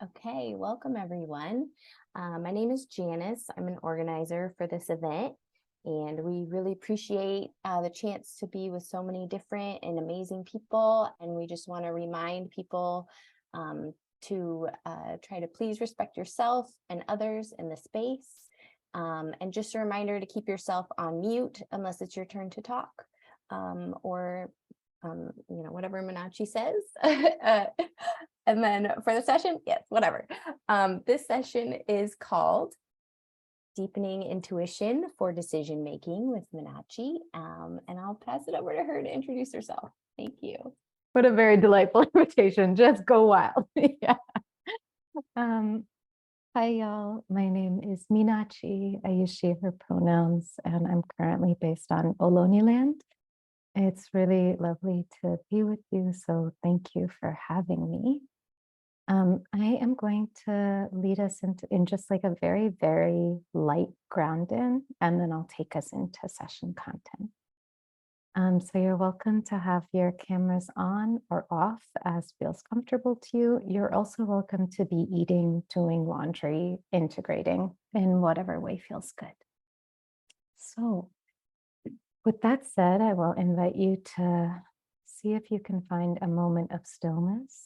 Okay, welcome everyone. My name is Janice. I'm an organizer for this event, and we really appreciate the chance to be with so many different and amazing people. And we just want to remind people to try to please respect yourself and others in the space. And just a reminder to keep yourself on mute unless it's your turn to talk, or whatever Minachi says. And then for the session, yes, whatever. This session is called Deepening Intuition for Decision Making with Minachi. And I'll pass it over to her to introduce herself. Thank you. What a very delightful invitation. Just go wild. Yeah. Hi, y'all. My name is Minachi. I use she, her pronouns, and I'm currently based on Ohlone land. It's really lovely to be with you, so thank you for having me. I am going to lead us in just like a very, very light ground in, and then I'll take us into session content. So you're welcome to have your cameras on or off as feels comfortable to you. You're also welcome to be eating, doing laundry, integrating in whatever way feels good. So with that said, I will invite you to see if you can find a moment of stillness.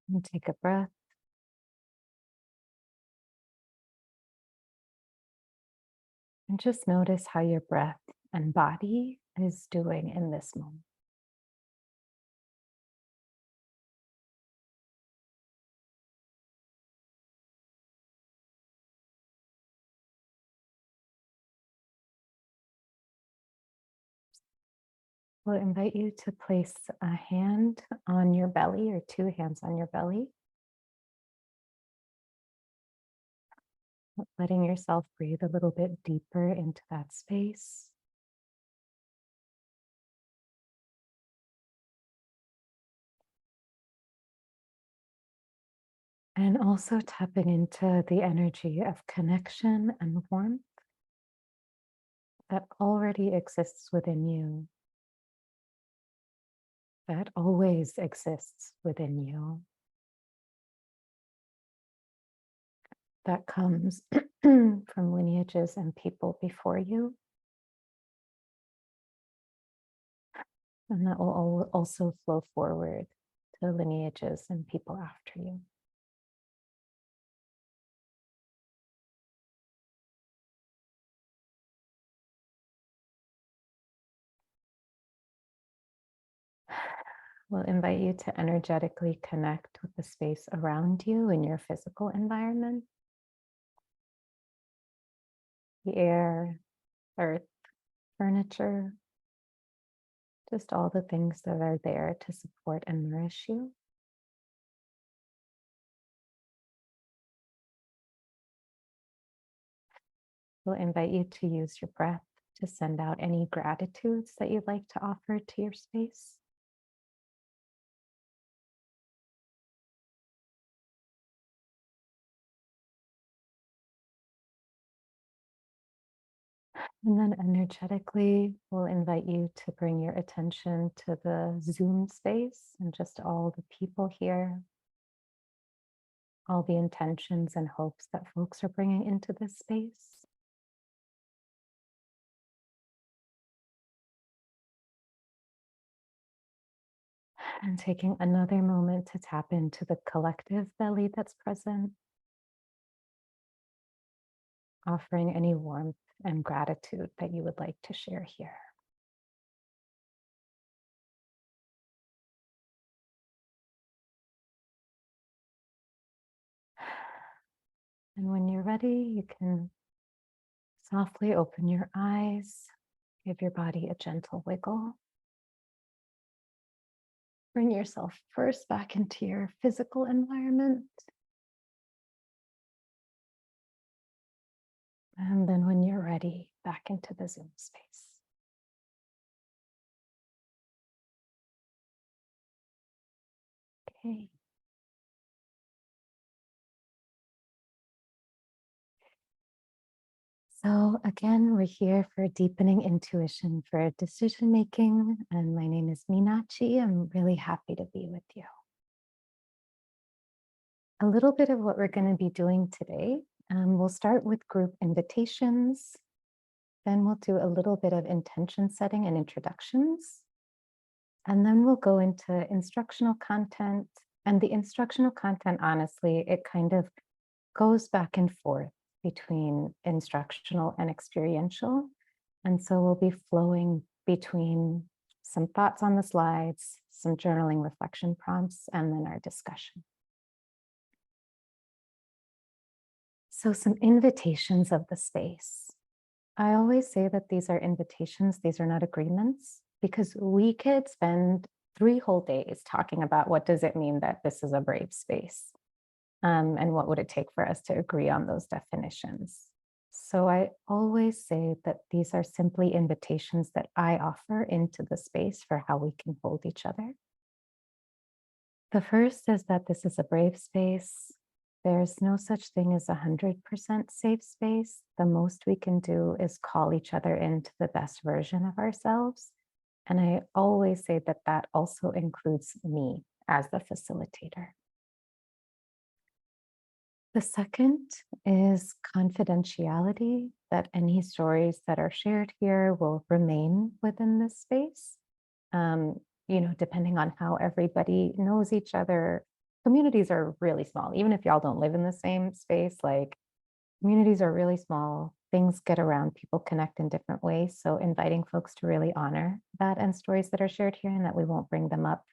And take a breath. And just notice how your breath and body is doing in this moment. We'll invite you to place a hand on your belly or two hands on your belly. Letting yourself breathe a little bit deeper into that space. And also tapping into the energy of connection and warmth that already exists within you, that always exists within you, that comes from lineages and people before you. And that will also flow forward to lineages and people after you. We'll invite you to energetically connect with the space around you in your physical environment. The air, earth, furniture, just all the things that are there to support and nourish you. We'll invite you to use your breath to send out any gratitudes that you'd like to offer to your space. And then energetically, we'll invite you to bring your attention to the Zoom space and just all the people here, all the intentions and hopes that folks are bringing into this space. And taking another moment to tap into the collective belly that's present, offering any warmth and gratitude that you would like to share here. And when you're ready, you can softly open your eyes, give your body a gentle wiggle. Bring yourself first back into your physical environment. And then when you're ready, back into the Zoom space. Okay. So again, we're here for deepening intuition for decision making. And my name is Minachi. I'm really happy to be with you. A little bit of what we're going to be doing today. We'll start with group invitations. Then we'll do a little bit of intention setting and introductions. And then we'll go into instructional content. And the instructional content, honestly, it kind of goes back and forth between instructional and experiential. And so we'll be flowing between some thoughts on the slides, some journaling reflection prompts, and then our discussion. So some invitations of the space. I always say that these are invitations, these are not agreements, because we could spend 3 whole days talking about what does it mean that this is a brave space. And what would it take for us to agree on those definitions? So I always say that these are simply invitations that I offer into the space for how we can hold each other. The first is that this is a brave space. There's no such thing as 100% safe space. The most we can do is call each other into the best version of ourselves. And I always say that that also includes me as the facilitator. The second is confidentiality, that any stories that are shared here will remain within this space. Depending on how everybody knows each other, communities are really small. Even if y'all don't live in the same space, like communities are really small, things get around, people connect in different ways. So inviting folks to really honor that and stories that are shared here, and that we won't bring them up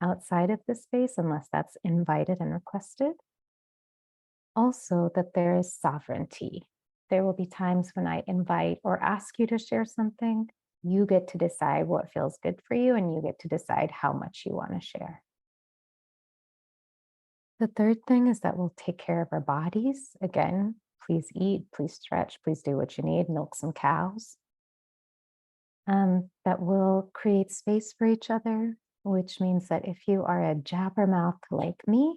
outside of this space unless that's invited and requested. Also, that there is sovereignty. There will be times when I invite or ask you to share something. You get to decide what feels good for you, and you get to decide how much you want to share. The third thing is that we'll take care of our bodies. Again, please eat, please stretch, please do what you need, milk some cows. That will create space for each other, which means that if you are a jabbermouth like me,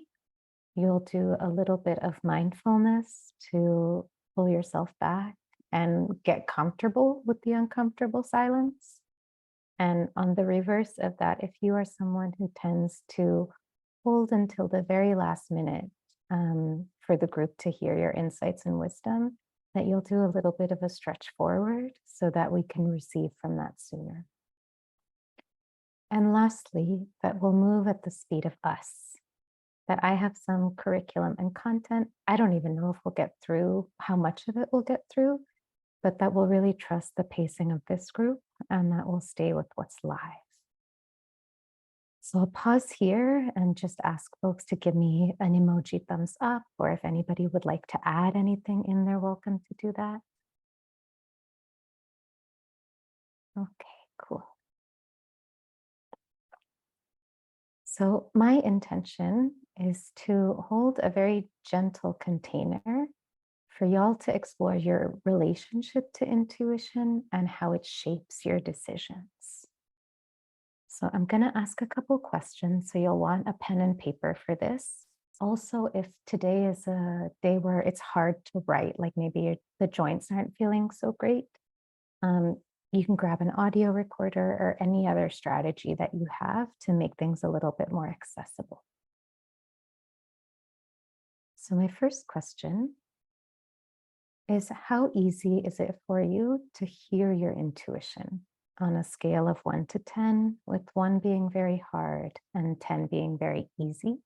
you'll do a little bit of mindfulness to pull yourself back and get comfortable with the uncomfortable silence. And on the reverse of that, if you are someone who tends to hold until the very last minute for the group to hear your insights and wisdom, that you'll do a little bit of a stretch forward so that we can receive from that sooner. And lastly, that we'll move at the speed of us. That I have some curriculum and content. I don't even know if we'll get through, how much of it we'll get through, but that we'll really trust the pacing of this group, and that we'll stay with what's live. So I'll pause here and just ask folks to give me an emoji thumbs up, or if anybody would like to add anything in, they're welcome to do that. Okay, cool. So my intention is to hold a very gentle container for y'all to explore your relationship to intuition and how it shapes your decisions. So I'm going to ask a couple questions. So you'll want a pen and paper for this. Also, if today is a day where it's hard to write, like maybe the joints aren't feeling so great, you can grab an audio recorder or any other strategy that you have to make things a little bit more accessible. So my first question is, how easy is it for you to hear your intuition on a scale of 1 to 10, with 1 being very hard and 10 being very easy?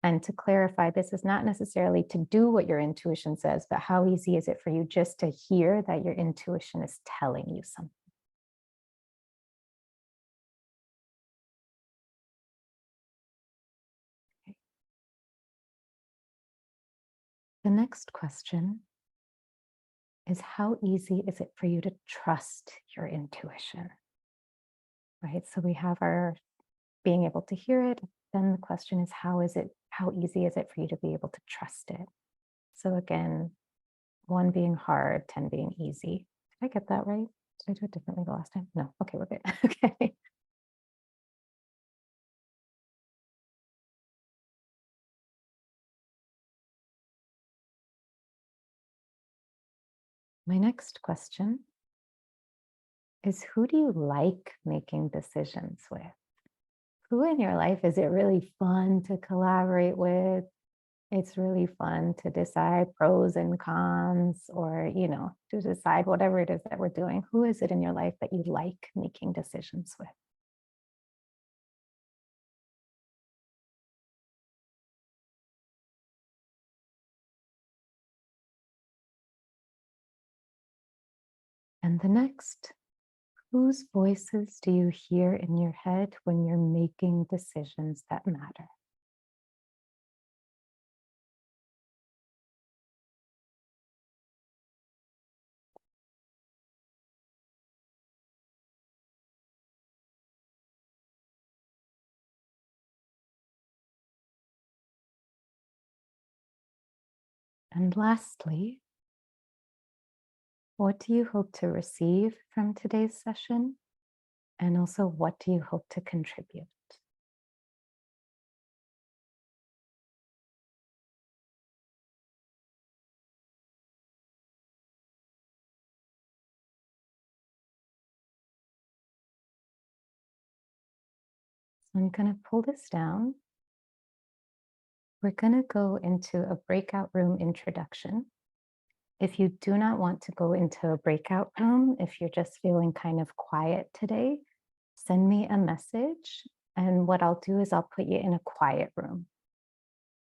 And to clarify, this is not necessarily to do what your intuition says, but how easy is it for you just to hear that your intuition is telling you something? Okay. The next question is, how easy is it for you to trust your intuition? Right? So we have our being able to hear it. Then the question is, how easy is it for you to be able to trust it? So again, 1 being hard, 10 being easy. Did I get that right? Did I do it differently the last time? No. Okay, we're good. Okay. My next question is, who do you like making decisions with? Who in your life is it really fun to collaborate with? It's really fun to decide pros and cons, or, to decide whatever it is that we're doing. Who is it in your life that you like making decisions with? And the next, whose voices do you hear in your head when you're making decisions that matter? And lastly, what do you hope to receive from today's session? And also, what do you hope to contribute? So I'm going to pull this down. We're going to go into a breakout room introduction. If you do not want to go into a breakout room, if you're just feeling kind of quiet today, send me a message. And what I'll do is I'll put you in a quiet room.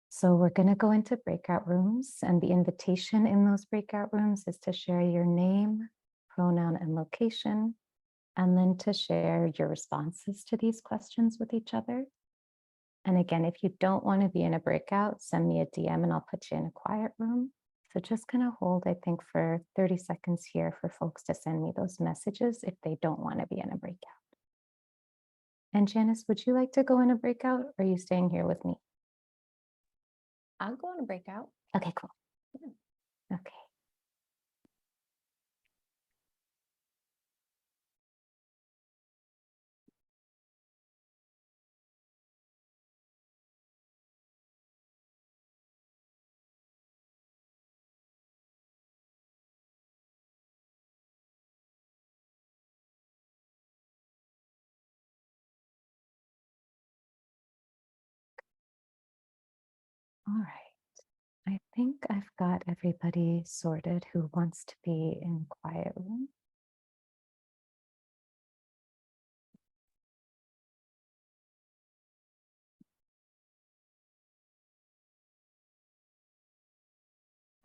So we're going to go into breakout rooms, and the invitation in those breakout rooms is to share your name, pronoun, and location, and then to share your responses to these questions with each other. And again, if you don't want to be in a breakout, send me a DM and I'll put you in a quiet room. So just going to hold, I think, for 30 seconds here for folks to send me those messages if they don't want to be in a breakout. And Janice, would you like to go in a breakout, or are you staying here with me? I'll go on a breakout. Okay, cool. Okay. All right. I think I've got everybody sorted who wants to be in quiet room.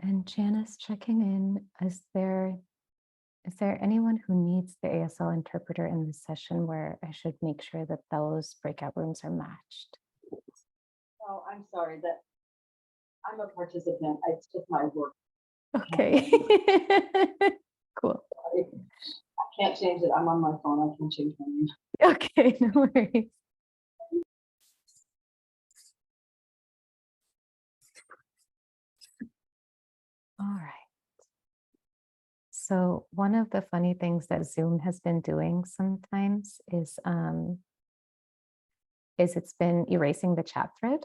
And Janice, checking in, is there anyone who needs the ASL interpreter in this session where I should make sure that those breakout rooms are matched? Oh, I'm sorry that I'm a participant. It's just my work. Okay. Cool. I can't change it. I'm on my phone. I can change my name. Okay, no worries. All right. So one of the funny things that Zoom has been doing sometimes is it's been erasing the chat thread.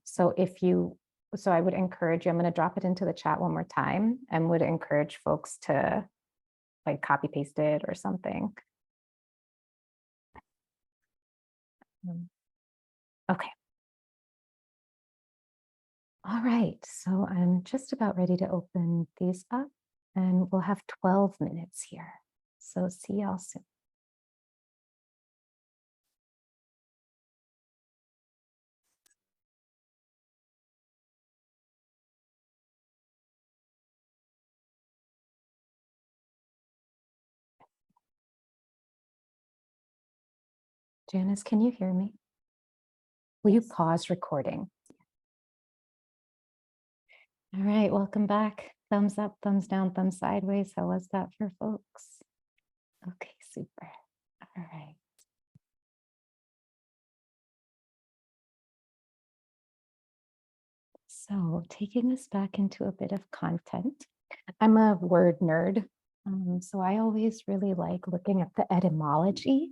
So I would encourage you, I'm going to drop it into the chat one more time, and would encourage folks to like copy paste it or something. Okay. All right, so I'm just about ready to open these up, and we'll have 12 minutes here. So see y'all soon. Janice, can you hear me? Will you pause recording? All right, welcome back. Thumbs up, thumbs down, thumbs sideways. How was that for folks? Okay, super. All right. So taking us back into a bit of content, I'm a word nerd. So I always really like looking at the etymology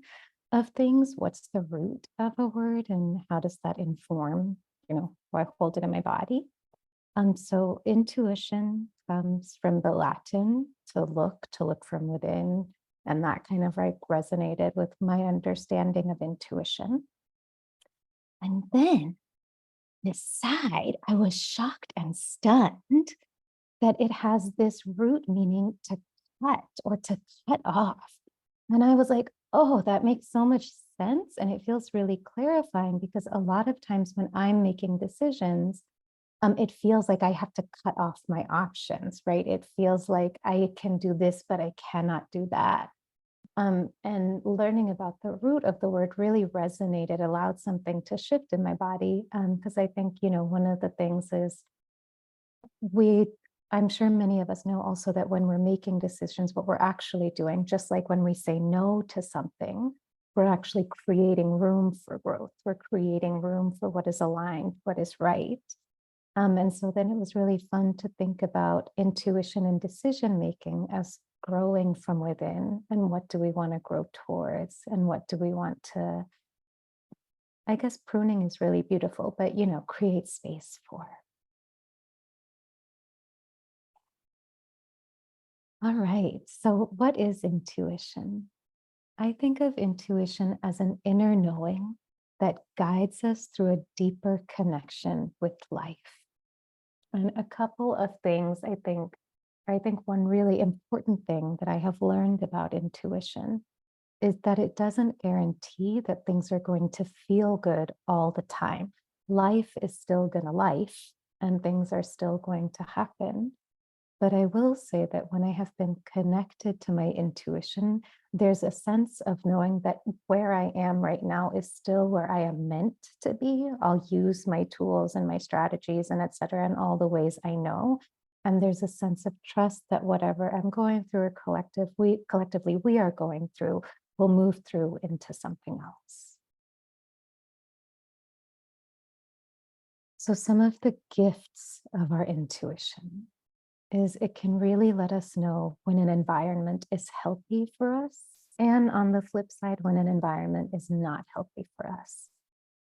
of things. What's the root of a word and how does that inform, how I hold it in my body? So intuition comes from the Latin to look from within. And that kind of like resonated with my understanding of intuition. And then decide, I was shocked and stunned that it has this root meaning to cut or to cut off. And I was like, oh, that makes so much sense. And it feels really clarifying because a lot of times when I'm making decisions, it feels like I have to cut off my options, right? It feels like I can do this, but I cannot do that. And learning about the root of the word really resonated, allowed something to shift in my body. Because I think, one of the things is I'm sure many of us know also that when we're making decisions, what we're actually doing, just like when we say no to something, we're actually creating room for growth. We're creating room for what is aligned, what is right. And so then it was really fun to think about intuition and decision making as growing from within, and what do we want to grow towards, and what do we want to, I guess pruning is really beautiful, but create space for. All right, so what is intuition? I think of intuition as an inner knowing that guides us through a deeper connection with life. And a couple of things I think one really important thing that I have learned about intuition is that it doesn't guarantee that things are going to feel good all the time. Life is still going to life, and things are still going to happen. But I will say that when I have been connected to my intuition, there's a sense of knowing that where I am right now is still where I am meant to be. I'll use my tools and my strategies and et cetera, in all the ways I know. And there's a sense of trust that whatever I'm going through or collectively we are going through will move through into something else. So some of the gifts of our intuition is it can really let us know when an environment is healthy for us, and on the flip side, when an environment is not healthy for us.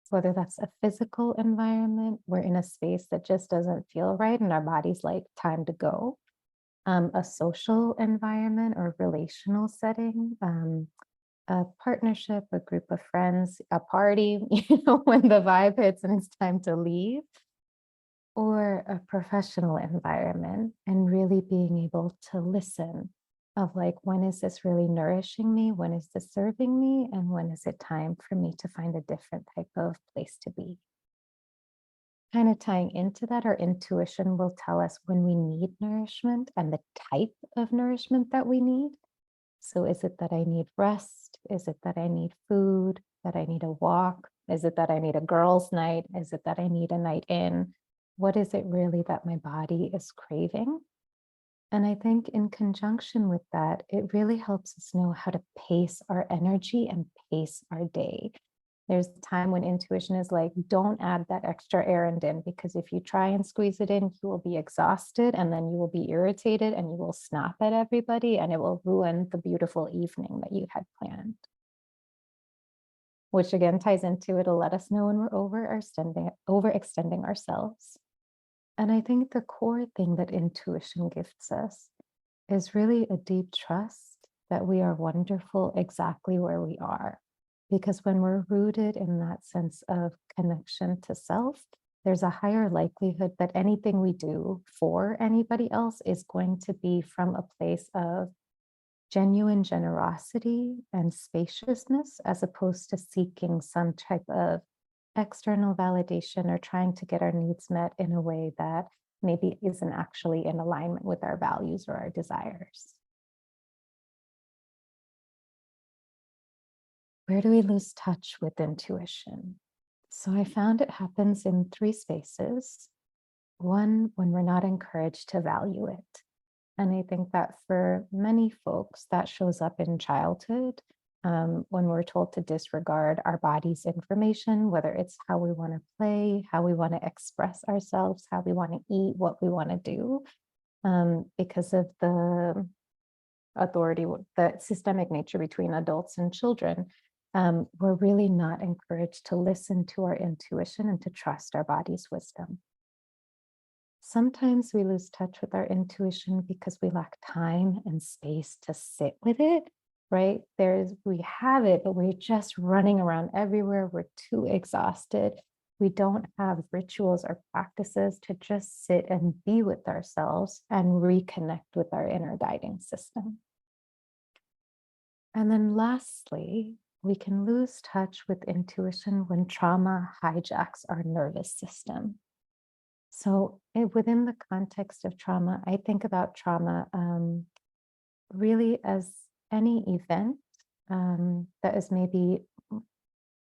Whether that's a physical environment, we're in a space that just doesn't feel right and our body's like, time to go. A social environment or relational setting, a partnership, a group of friends, a party, when the vibe hits and it's time to leave. Or a professional environment, and really being able to listen of like, when is this really nourishing me? When is this serving me? And when is it time for me to find a different type of place to be? Kind of tying into that, our intuition will tell us when we need nourishment and the type of nourishment that we need. So is it that I need rest? Is it that I need food? That I need a walk? Is it that I need a girls' night? Is it that I need a night in? What is it really that my body is craving? And I think in conjunction with that, it really helps us know how to pace our energy and pace our day. There's a time when intuition is like, don't add that extra errand in, because if you try and squeeze it in, you will be exhausted, and then you will be irritated and you will snap at everybody, and it will ruin the beautiful evening that you had planned. Which again ties into, it'll let us know when we're overextending ourselves. And I think the core thing that intuition gifts us is really a deep trust that we are wonderful exactly where we are. Because when we're rooted in that sense of connection to self, there's a higher likelihood that anything we do for anybody else is going to be from a place of genuine generosity and spaciousness, as opposed to seeking some type of external validation or trying to get our needs met in a way that maybe isn't actually in alignment with our values or our desires. Where do we lose touch with intuition? So I found it happens in 3 spaces. One, when we're not encouraged to value it. And I think that for many folks, that shows up in childhood, when we're told to disregard our body's information, whether it's how we want to play, how we want to express ourselves, how we want to eat, what we want to do, because of the authority, the systemic nature between adults and children. We're really not encouraged to listen to our intuition and to trust our body's wisdom. Sometimes we lose touch with our intuition because we lack time and space to sit with it, right? We have it, but we're just running around everywhere. We're too exhausted. We don't have rituals or practices to just sit and be with ourselves and reconnect with our inner guiding system. And then lastly, we can lose touch with intuition when trauma hijacks our nervous system. So within the context of trauma, I think about trauma really as any event that is maybe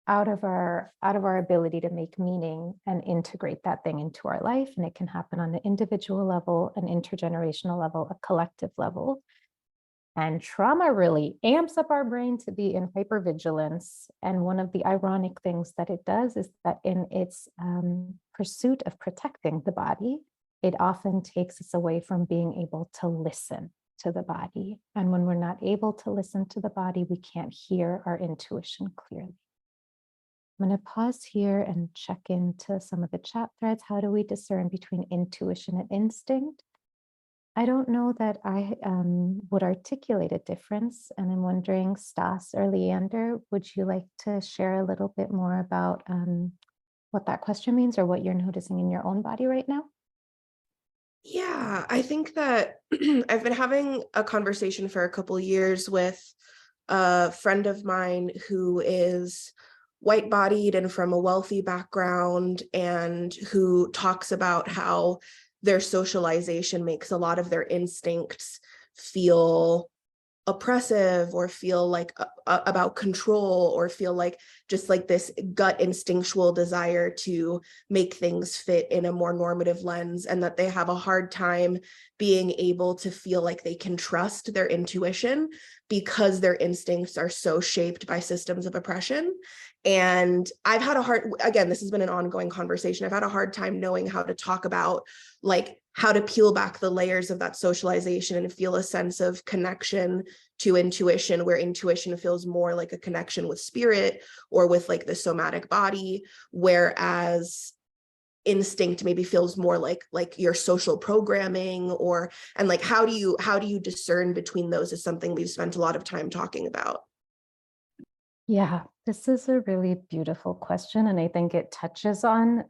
out of our ability to make meaning and integrate that thing into our life. And it can happen on an individual level, an intergenerational level, a collective level. And trauma really amps up our brain to be in hypervigilance. And one of the ironic things that it does is that in its pursuit of protecting the body, it often takes us away from being able to listen to the body. And when we're not able to listen to the body, we can't hear our intuition clearly. I'm going to pause here and check into some of the chat threads. How do we discern between intuition and instinct? I don't know that I would articulate a difference, and I'm wondering, Stas or Leander, would you like to share a little bit more about what that question means or what you're noticing in your own body right now? Yeah, I think that I've been having a conversation for a couple of years with a friend of mine who is white-bodied and from a wealthy background, and who talks about how their socialization makes a lot of their instincts feel oppressive, or feel like about control, or feel like just like this gut instinctual desire to make things fit in a more normative lens, and that they have a hard time being able to feel like they can trust their intuition because their instincts are so shaped by systems of oppression. And I've had a hard, again, this has been an ongoing conversation. I've had a hard time knowing how to talk about like how to peel back the layers of that socialization and feel a sense of connection to intuition, where intuition feels more like a connection with spirit or with like the somatic body, whereas instinct maybe feels more like your social programming, or, and like how do you discern between those is something we've spent a lot of time talking about. Yeah, this is a really beautiful question. And I think it touches on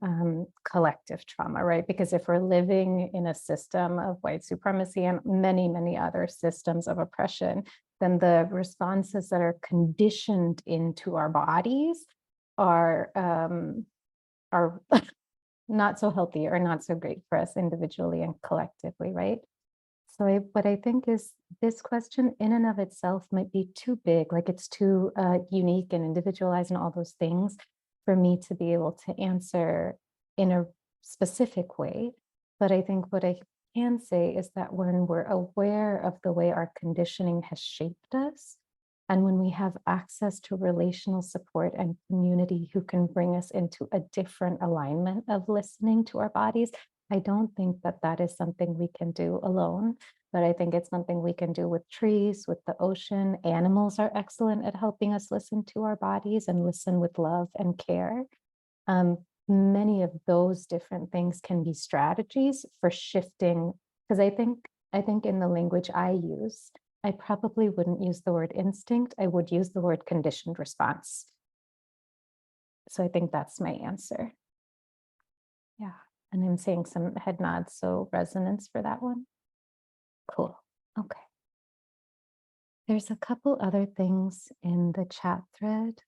collective trauma, right? Because if we're living in a system of white supremacy and many, many other systems of oppression, then the responses that are conditioned into our bodies are not so healthy or not so great for us individually and collectively, right? So what I think is this question in and of itself might be too big, like it's too unique and individualized and all those things for me to be able to answer in a specific way. But I think what I can say is that when we're aware of the way our conditioning has shaped us, and when we have access to relational support and community who can bring us into a different alignment of listening to our bodies, I don't think that that is something we can do alone, but I think it's something we can do with trees, with the ocean. Animals are excellent at helping us listen to our bodies and listen with love and care. Many of those different things can be strategies for shifting, because I think in the language I use, I probably wouldn't use the word instinct. I would use the word conditioned response. So I think that's my answer. Yeah. And I'm seeing some head nods, so resonance for that one. Cool. Okay. There's a couple other things in the chat thread.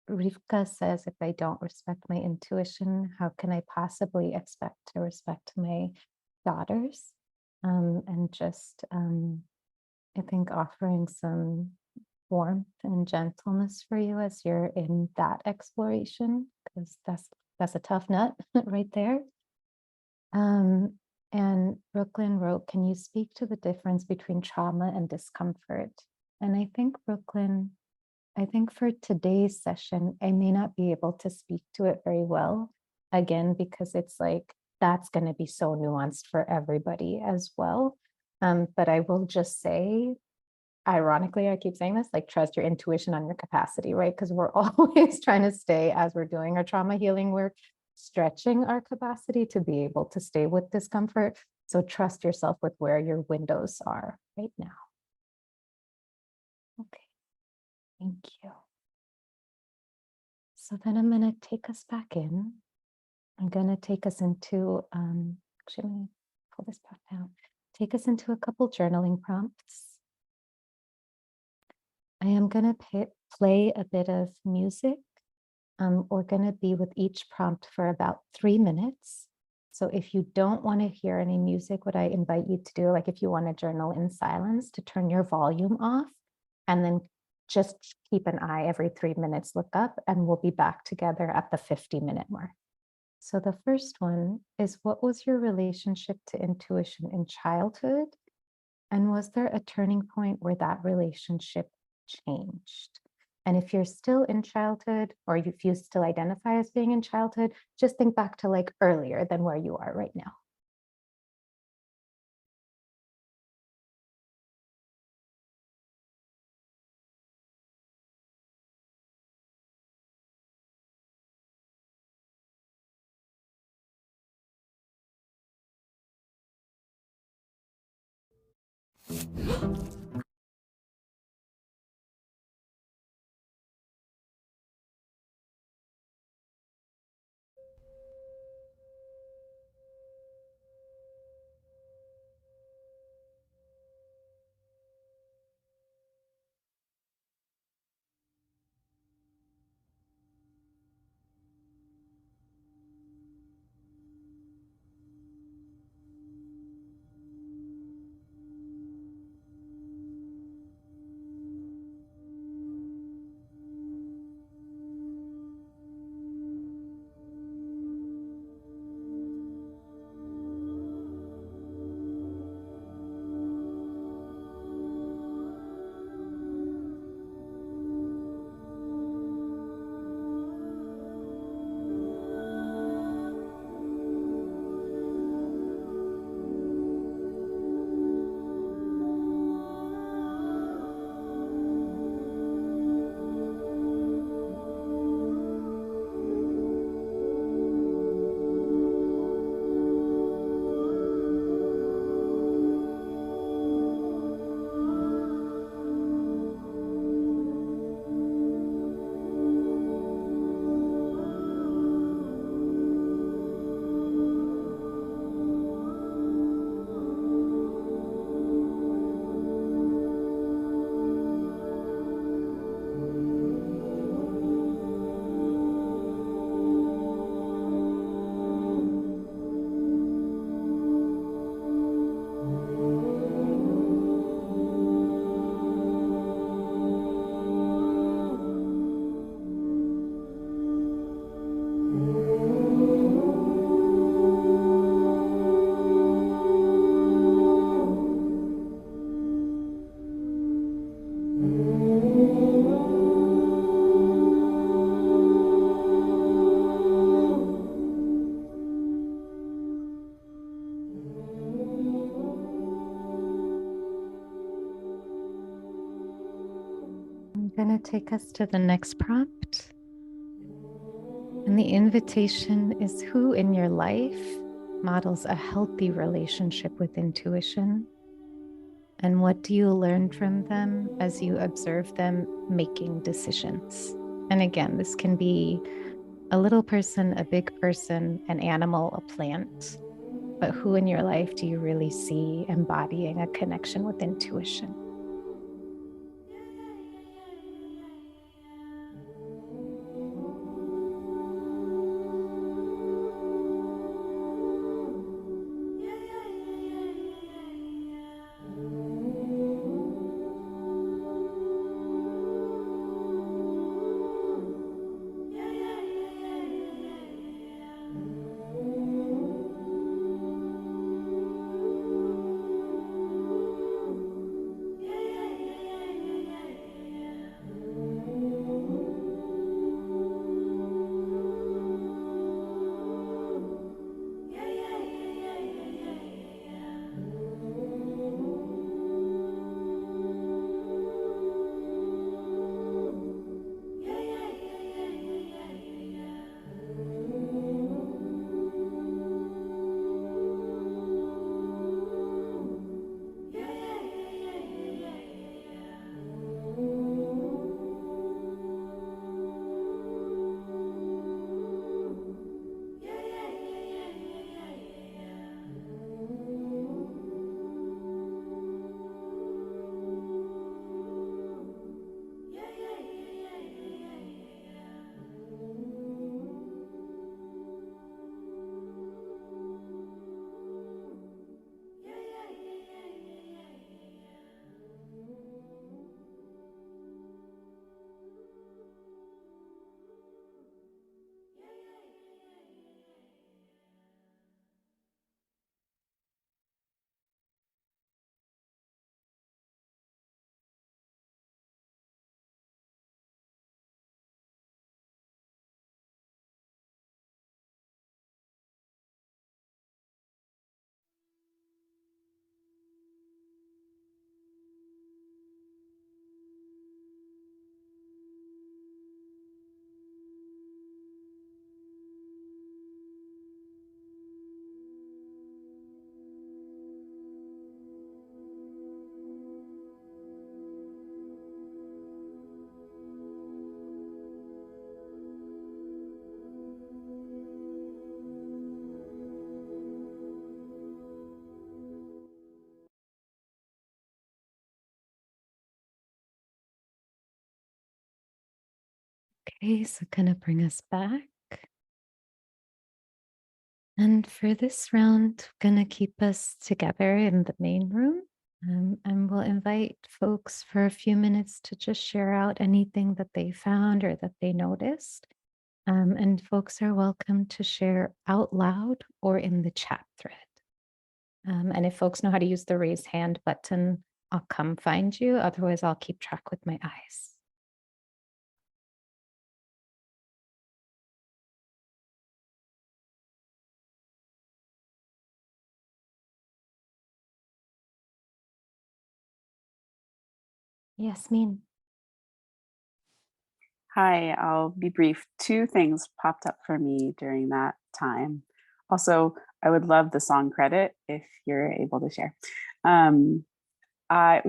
Rivka says, if I don't respect my intuition, how can I possibly expect to respect my daughters? And just, I think offering some warmth and gentleness for you as you're in that exploration, because that's a tough nut right there. And Brooklyn wrote, can you speak to the difference between trauma and discomfort? And I think, Brooklyn, I think for today's session, I may not be able to speak to it very well, again, because it's like, that's going to be so nuanced for everybody as well. But I will just say, ironically, I keep saying this, like trust your intuition on your capacity, right? Because we're always trying to stay, as we're doing our trauma healing work, stretching our capacity to be able to stay with discomfort. So trust yourself with where your windows are right now. Okay, thank you. So then I'm going to take us back in. I'm going to take us into, actually, I'm going to pull this back down. Take us into a couple journaling prompts. I am going to play a bit of music. We're going to be with each prompt for about 3 minutes. So if you don't want to hear any music, what I invite you to do, like if you want to journal in silence, to turn your volume off and then just keep an eye every 3 minutes, look up, and we'll be back together at the 50-minute mark. So the first one is, what was your relationship to intuition in childhood? And was there a turning point where that relationship changed? And if you're still in childhood, or if you still identify as being in childhood, just think back to like earlier than where you are right now. I'm going to take us to the next prompt. And the invitation is, who in your life models a healthy relationship with intuition? And what do you learn from them as you observe them making decisions? And again, this can be a little person, a big person, an animal, a plant. But who in your life do you really see embodying a connection with intuition? Okay, so gonna bring us back. And for this round, gonna keep us together in the main room. And we'll invite folks for a few minutes to just share out anything that they found or that they noticed. And folks are welcome to share out loud or in the chat thread. And if folks know how to use the raise hand button, I'll come find you. Otherwise, I'll keep track with my eyes. Yasmin. Hi, I'll be brief. Two things popped up for me during that time. Also, I would love the song credit if you're able to share.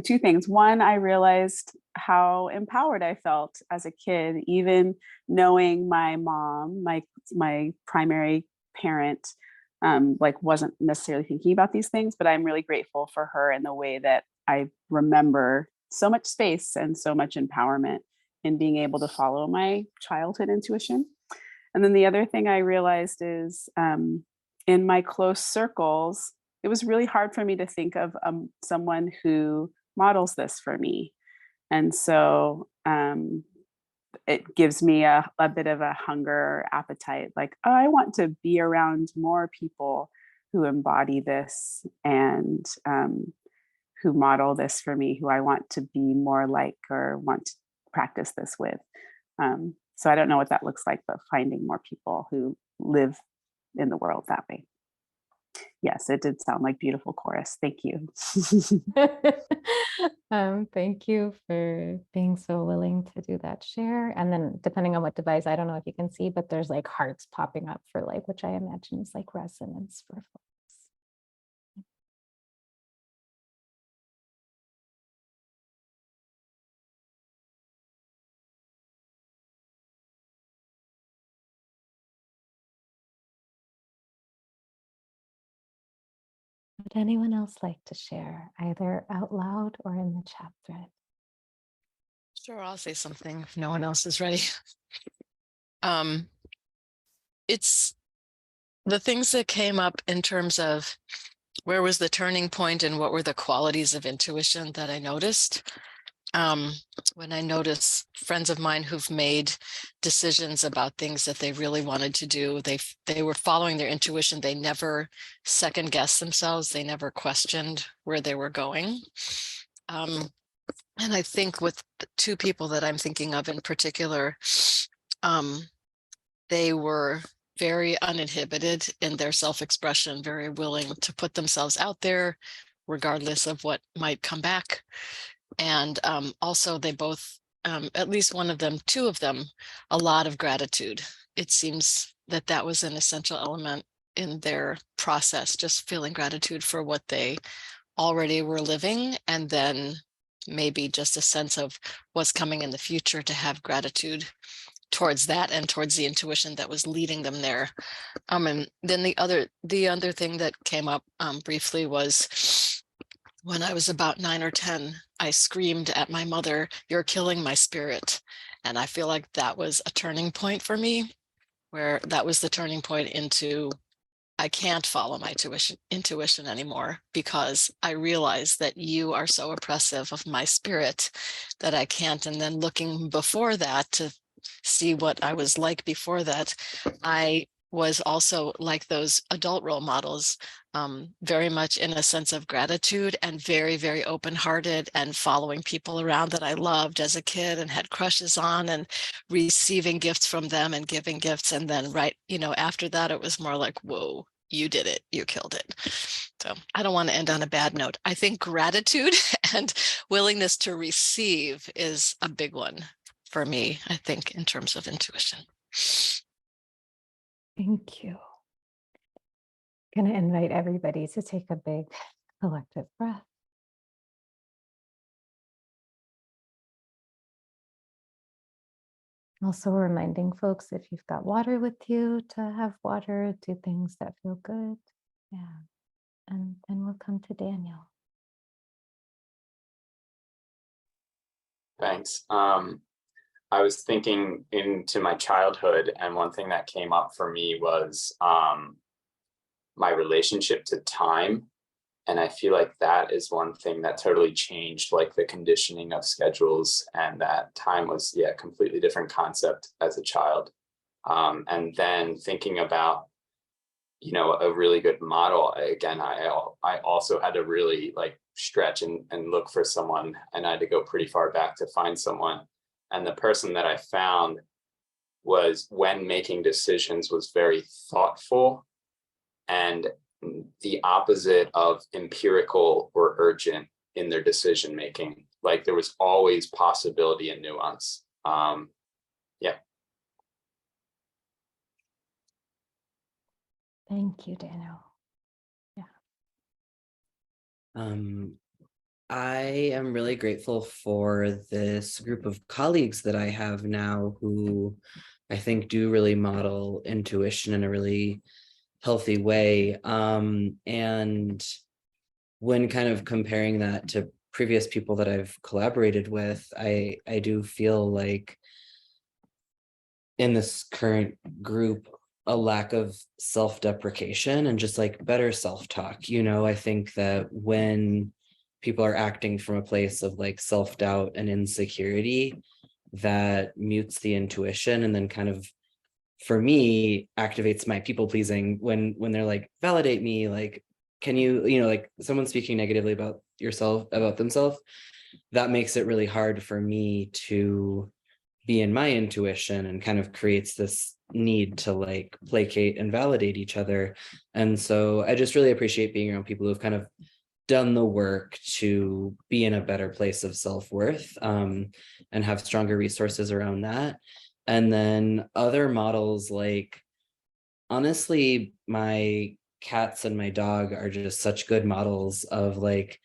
Two things. One, I realized how empowered I felt as a kid, even knowing my mom, my primary parent, like wasn't necessarily thinking about these things, but I'm really grateful for her in the way that I remember so much space and so much empowerment in being able to follow my childhood intuition. And then the other thing I realized is in my close circles, it was really hard for me to think of someone who models this for me. And so it gives me a bit of a hunger appetite, like, oh, I want to be around more people who embody this and who model this for me, who I want to be more like or want to practice this with. So I don't know what that looks like, but finding more people who live in the world that way. Yes, it did sound like beautiful chorus. Thank you. Thank you for being so willing to do that share. And then depending on what device, I don't know if you can see, but there's like hearts popping up for like, which I imagine is like resonance for folks. Would anyone else like to share either out loud or in the chat thread? Sure, I'll say something if no one else is ready. It's the things that came up in terms of where was the turning point and what were the qualities of intuition that I noticed. When I notice friends of mine who've made decisions about things that they really wanted to do, they were following their intuition. They never second guessed themselves. They never questioned where they were going. And I think with the two people that I'm thinking of in particular, they were very uninhibited in their self-expression, very willing to put themselves out there, regardless of what might come back. And also they both, at least one of them, two of them, a lot of gratitude. It seems that that was an essential element in their process, just feeling gratitude for what they already were living, and then maybe just a sense of what's coming in the future, to have gratitude towards that and towards the intuition that was leading them there. And then the other thing that came up briefly was when I was about 9 or 10, I screamed at my mother, "You're killing my spirit." And I feel like that was a turning point for me, where that was the turning point into, I can't follow my intuition anymore, because I realize that you are so oppressive of my spirit that I can't. And then looking before that to see what I was like before that, I was also like those adult role models, very much in a sense of gratitude and very, very open-hearted, and following people around that I loved as a kid and had crushes on, and receiving gifts from them and giving gifts. And then after that, it was more like, whoa, you did it, you killed it. So I don't want to end on a bad note. I think gratitude and willingness to receive is a big one for me, I think, in terms of intuition. Thank you. Going to invite everybody to take a big collective breath. Also reminding folks, if you've got water with you, to have water, do things that feel good. Yeah. And then we'll come to Daniel. Thanks. I was thinking into my childhood, and one thing that came up for me was my relationship to time. And I feel like that is one thing that totally changed, like the conditioning of schedules, and that time was, yeah, a completely different concept as a child. And then thinking about, you know, a really good model, again, I also had to really like stretch and look for someone, and I had to go pretty far back to find someone. And the person that I found was, when making decisions, was very thoughtful and the opposite of empirical or urgent in their decision making. Like there was always possibility and nuance. Yeah. Thank you, Daniel. I am really grateful for this group of colleagues that I have now who I think do really model intuition in a really healthy way. And when kind of comparing that to previous people that I've collaborated with, I do feel like in this current group, a lack of self-deprecation and just like better self-talk. You know, I think that when people are acting from a place of like self-doubt and insecurity, that mutes the intuition, and then kind of, for me, activates my people pleasing when they're like, validate me, like, can you, you know, like someone speaking negatively about about themselves, that makes it really hard for me to be in my intuition, and kind of creates this need to like placate and validate each other. And so I just really appreciate being around people who've kind of done the work to be in a better place of self-worth, and have stronger resources around that. And then other models, like, honestly, my cats and my dog are just such good models of like,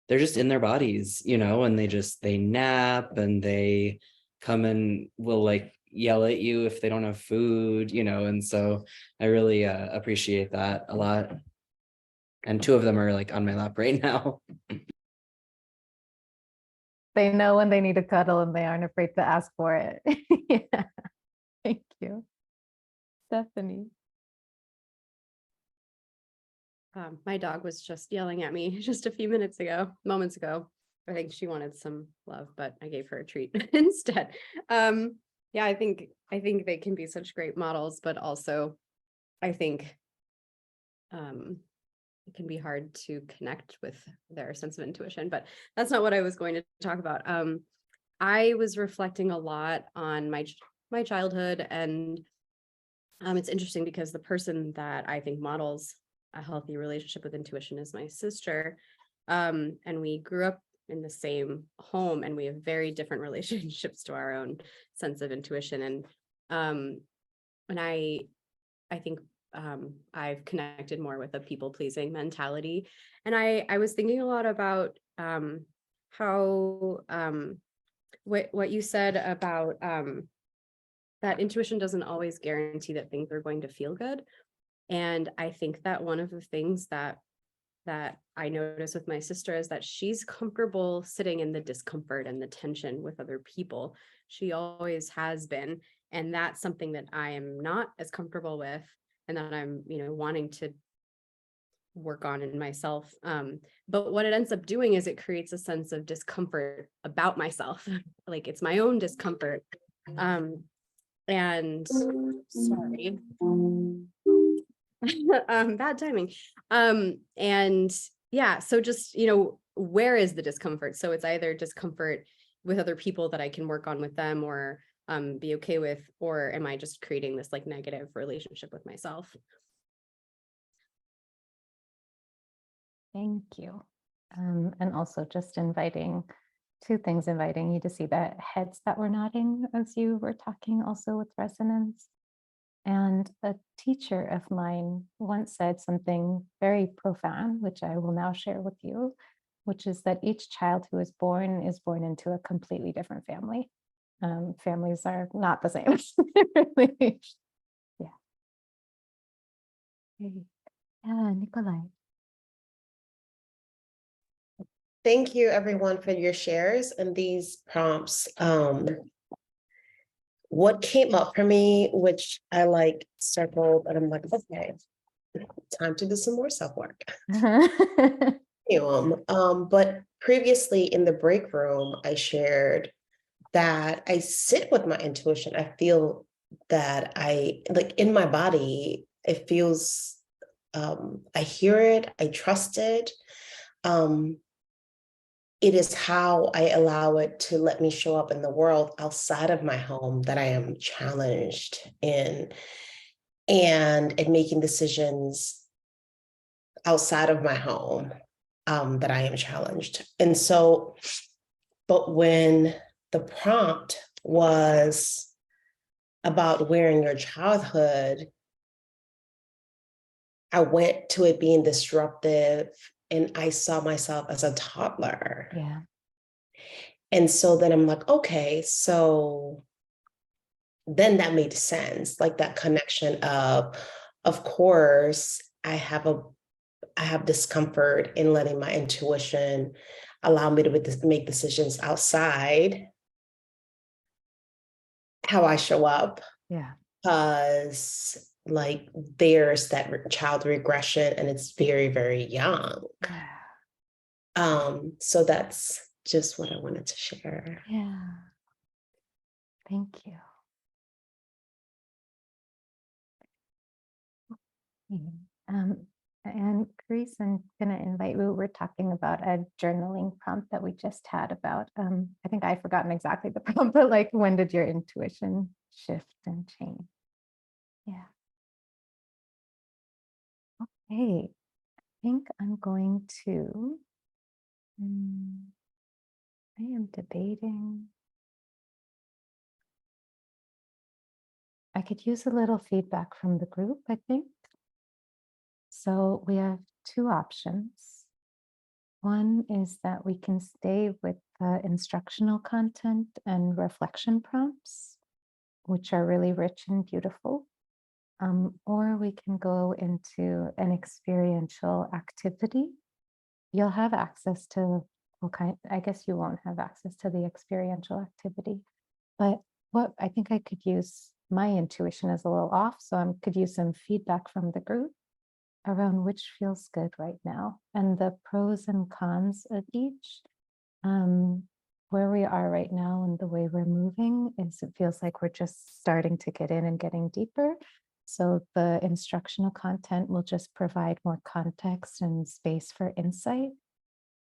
they're just in their bodies, you know, and they nap, and they come and will like yell at you if they don't have food, you know. And so I really appreciate that a lot. And two of them are like on my lap right now. They know when they need a cuddle and they aren't afraid to ask for it. Yeah. Thank you. Stephanie. My dog was just yelling at me just a few moments ago. I think she wanted some love, but I gave her a treat instead. Yeah, I think they can be such great models, but also I think it can be hard to connect with their sense of intuition, but that's not what I was going to talk about. I was reflecting a lot on my childhood, and it's interesting because the person that I think models a healthy relationship with intuition is my sister. And we grew up in the same home, and we have very different relationships to our own sense of intuition. And I think I've connected more with a people-pleasing mentality. And I was thinking a lot about how what you said about that intuition doesn't always guarantee that things are going to feel good. And I think that one of the things that I notice with my sister is that she's comfortable sitting in the discomfort and the tension with other people. She always has been. And that's something that I am not as comfortable with, and that I'm, wanting to work on in myself. But what it ends up doing is it creates a sense of discomfort about myself. Like it's my own discomfort. And sorry. Bad timing. And yeah, so just, where is the discomfort? So it's either discomfort with other people that I can work on with them, or be okay with, or am I just creating this like negative relationship with myself? Thank you. And also just inviting you to see the heads that were nodding as you were talking, also with resonance. And a teacher of mine once said something very profound, which I will now share with you, which is that each child who is born into a completely different family. Families are not the same. Really. Yeah. Yeah, Nikolai. Thank you everyone for your shares and these prompts. what came up for me, which I like circled, and I'm like, okay, time to do some more self-work. But previously in the break room, I shared that I sit with my intuition. I feel that I like in my body, it feels, I hear it, I trust it. It is how I allow it to let me show up in the world outside of my home that I am challenged in, and in making decisions outside of my home that I am challenged. And so, but when the prompt was about where in your childhood, I went to it being disruptive and I saw myself as a toddler. Yeah. And so then I'm like, okay, so then that made sense, like that connection of course, I have discomfort in letting my intuition allow me to make decisions outside how I show up. Yeah. Because like there's that child regression and it's very, very young. So that's just what I wanted to share. Yeah. Thank you. And Chris, I'm gonna invite you. We're talking about a journaling prompt that we just had about, I think I've forgotten exactly the prompt, but like, when did your intuition shift and change? Yeah. Okay, I think I'm going to, I am debating. I could use a little feedback from the group, I think. So we have two options. One is that we can stay with the instructional content and reflection prompts, which are really rich and beautiful. Or we can go into an experiential activity. You'll have access to, okay, I guess you won't have access to the experiential activity, but what I think I could use, my intuition is a little off, so I could use some feedback from the group around which feels good right now and the pros and cons of each. Where we are right now and the way we're moving is it feels like we're just starting to get in and getting deeper. So the instructional content will just provide more context and space for insight.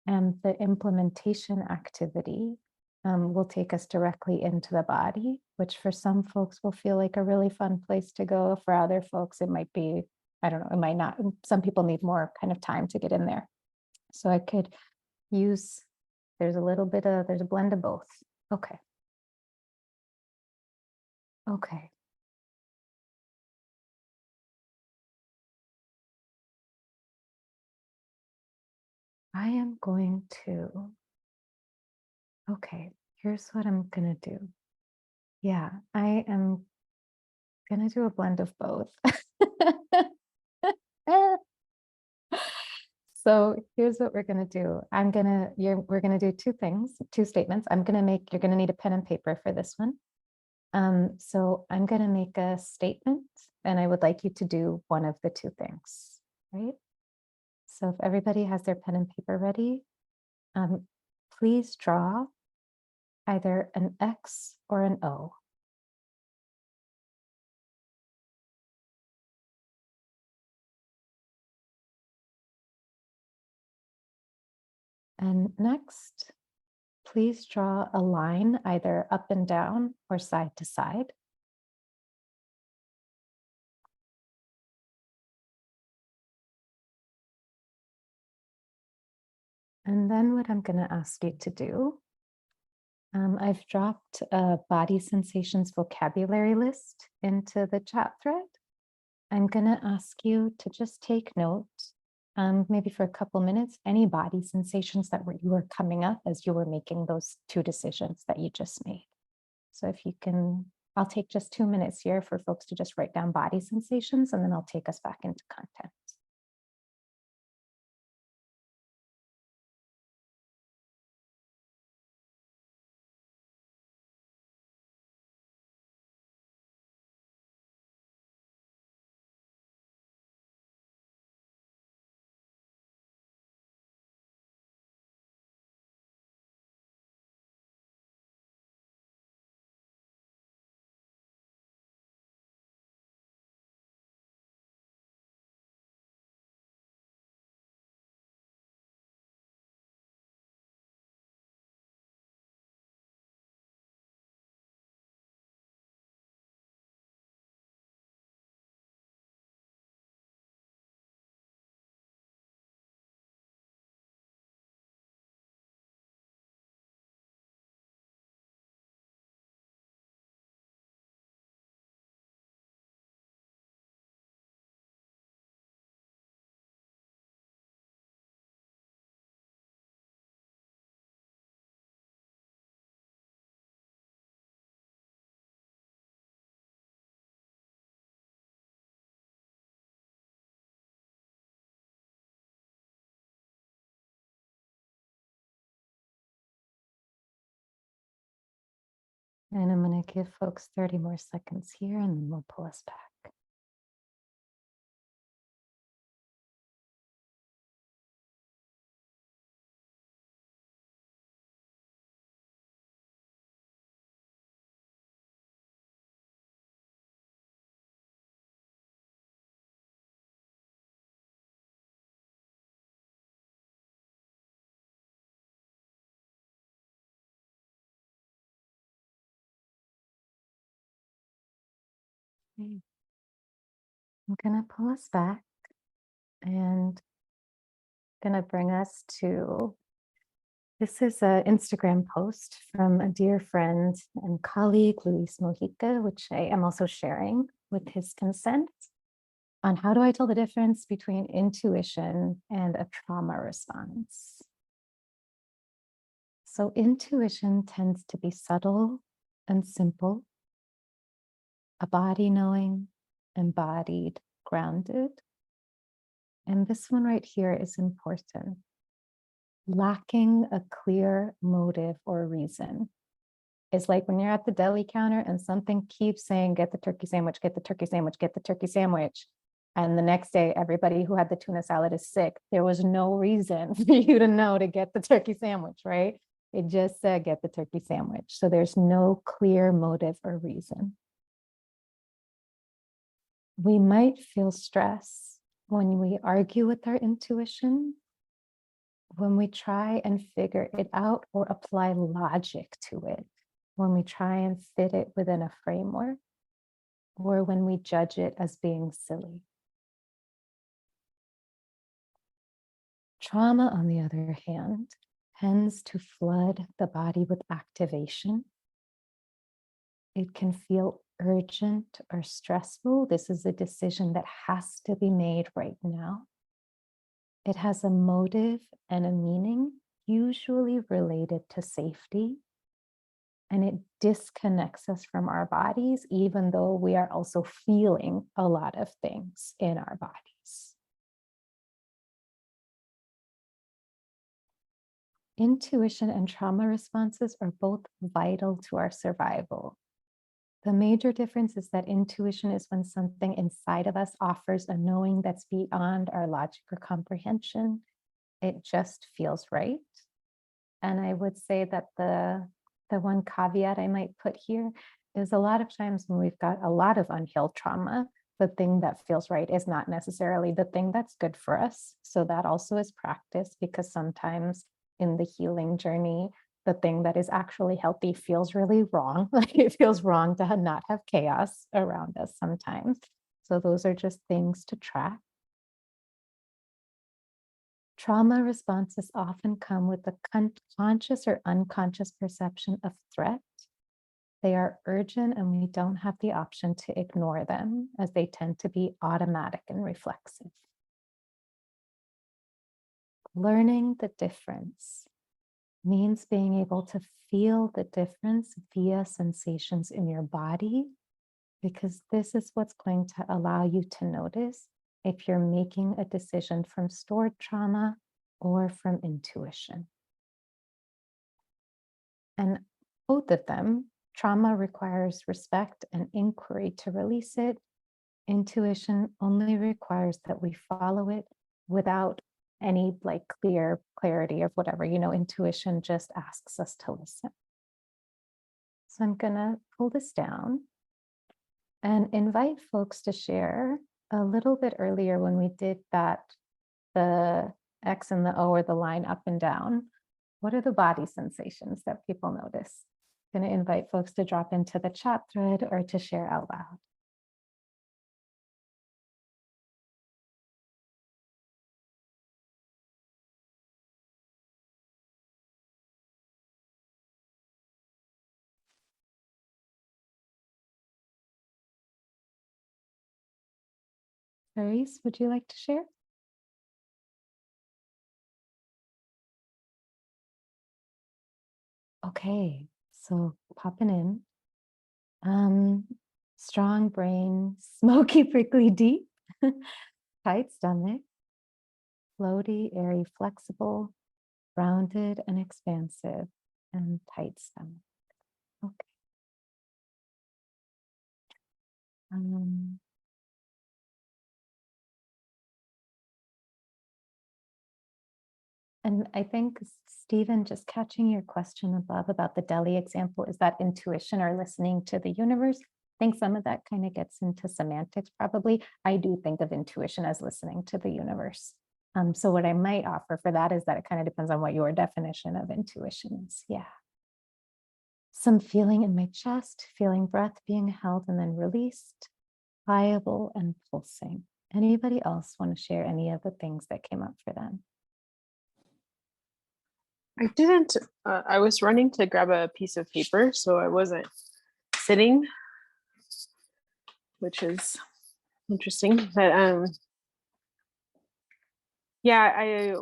And the implementation activity will take us directly into the body, which for some folks will feel like a really fun place to go. For other folks, it might be, I don't know, it might not. Some people need more kind of time to get in there. So I could use, there's a blend of both. Okay. Okay. I am going to, okay, here's what I'm gonna do. Yeah, I am gonna do a blend of both. So here's what we're gonna do. We're gonna do two things, two statements. You're gonna need a pen and paper for this one. So I'm gonna make a statement and I would like you to do one of the two things, right? So if everybody has their pen and paper ready, please draw either an X or an O. And next, please draw a line either up and down or side to side. And then what I'm going to ask you to do, I've dropped a body sensations vocabulary list into the chat thread. I'm going to ask you to just take note, maybe for a couple minutes, any body sensations that you were coming up as you were making those two decisions that you just made. So if you can, I'll take just 2 minutes here for folks to just write down body sensations, and then I'll take us back into content. And I'm going to give folks 30 more seconds here and then we'll pull us back. Okay. I'm going to pull us back and going to bring us to, this is an Instagram post from a dear friend and colleague, Luis Mojica, which I am also sharing with his consent, on how do I tell the difference between intuition and a trauma response. So intuition tends to be subtle and simple, a body knowing, embodied, grounded. And this one right here is important. Lacking a clear motive or reason. It's like when you're at the deli counter and something keeps saying, get the turkey sandwich, get the turkey sandwich, get the turkey sandwich. And the next day, everybody who had the tuna salad is sick. There was no reason for you to know to get the turkey sandwich, right? It just said, get the turkey sandwich. So there's no clear motive or reason. We might feel stress when we argue with our intuition, when we try and figure it out or apply logic to it, when we try and fit it within a framework, or when we judge it as being silly. Trauma, on the other hand, tends to flood the body with activation. It can feel urgent or stressful. This is a decision that has to be made right now. It has a motive and a meaning, usually related to safety. And it disconnects us from our bodies, even though we are also feeling a lot of things in our bodies. Intuition and trauma responses are both vital to our survival. The major difference is that intuition is when something inside of us offers a knowing that's beyond our logic or comprehension. It just feels right. And I would say that the one caveat I might put here is a lot of times when we've got a lot of unhealed trauma, the thing that feels right is not necessarily the thing that's good for us. So that also is practice, because sometimes in the healing journey, the thing that is actually healthy feels really wrong. Like it feels wrong to not have chaos around us sometimes. So those are just things to track. Trauma responses often come with a conscious or unconscious perception of threat. They are urgent and we don't have the option to ignore them, as they tend to be automatic and reflexive. Learning the difference means being able to feel the difference via sensations in your body, because this is what's going to allow you to notice if you're making a decision from stored trauma or from intuition. And both of them, trauma requires respect and inquiry to release it. Intuition only requires that we follow it without any clear clarity of whatever, intuition just asks us to listen. So I'm gonna pull this down and invite folks to share a little bit earlier when we did that, the X and the O, or the line up and down. What are the body sensations that people notice? I'm gonna invite folks to drop into the chat thread or to share out loud. Clarice, would you like to share? Okay, so popping in. Strong brain, smoky, prickly, deep, tight stomach, floaty, airy, flexible, rounded and expansive, and tight stomach. Okay. Um, and I think, Stephen, just catching your question above about the deli example, is that intuition or listening to the universe? I think some of that kind of gets into semantics, probably. I do think of intuition as listening to the universe. So what I might offer for that is that it kind of depends on what your definition of intuition is. Yeah. Some feeling in my chest, feeling breath being held and then released, pliable and pulsing. Anybody else want to share any of the things that came up for them? I didn't, I was running to grab a piece of paper, so I wasn't sitting, which is interesting. But yeah,